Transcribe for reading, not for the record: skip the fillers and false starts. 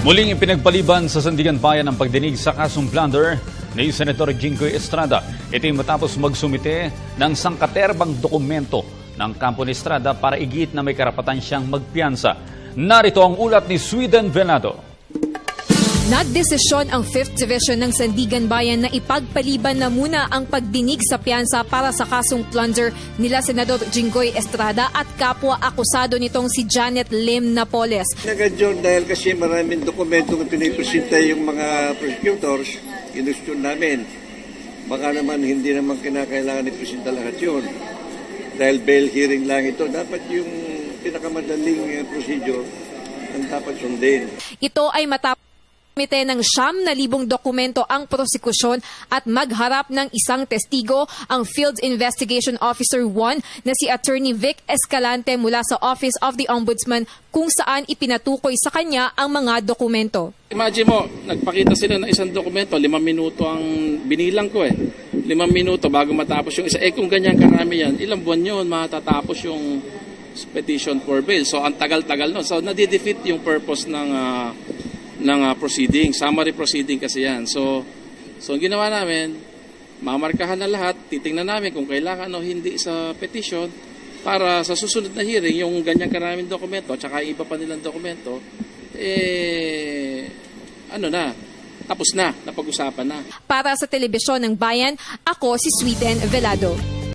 Muling ipinagpaliban sa Sandigan Bayan ang pagdinig sa kasong plunder ni Senator Jinggoy Estrada. Ito ay matapos magsumite ng sangkaterbang dokumento ng kampo ni Estrada para igit na may karapatan siyang magpiyansa. Narito ang ulat ni Sweden Venado. Nagdesisyon ang 5th Division ng Sandigan Bayan na ipagpaliban na muna ang pagdinig sa piyansa para sa kasong plunder nila Senador Jinggoy Estrada at kapwa akusado nitong si Janet Lim Napoles. Nag-adjourn dahil kasi maraming dokumento na pinipresenta yung mga prosecutors, inustyon namin. Baka naman hindi naman kinakailangan ipresenta lahat yun. Dahil bail hearing lang ito, dapat yung pinakamadaling procedure ang dapat sundin. Ito ay matapos Mite ng 9,000 dokumento ang prosekusyon at magharap ng isang testigo ang Field Investigation Officer 1 na si Attorney Vic Escalante mula sa Office of the Ombudsman kung saan ipinatukoy sa kanya ang mga dokumento. Imagine mo, nagpakita sila ng isang dokumento, 5 minuto ang binilang ko 5 minuto bago matapos yung isa. Kung ganyan karami yan, ilang buwan yun matatapos yung petition for bail. So ang tagal-tagal nun. So nadidefeat yung purpose ng proceeding, summary proceeding kasi yan. So ang ginawa namin, mamarkahan na lahat, titingnan namin kung kailangan o hindi sa petition para sa susunod na hearing, yung ganyang karaming dokumento, tsaka iba pa nilang dokumento, tapos na, napag-usapan na. Para sa Telebisyon ng Bayan, ako si Sweden Velado.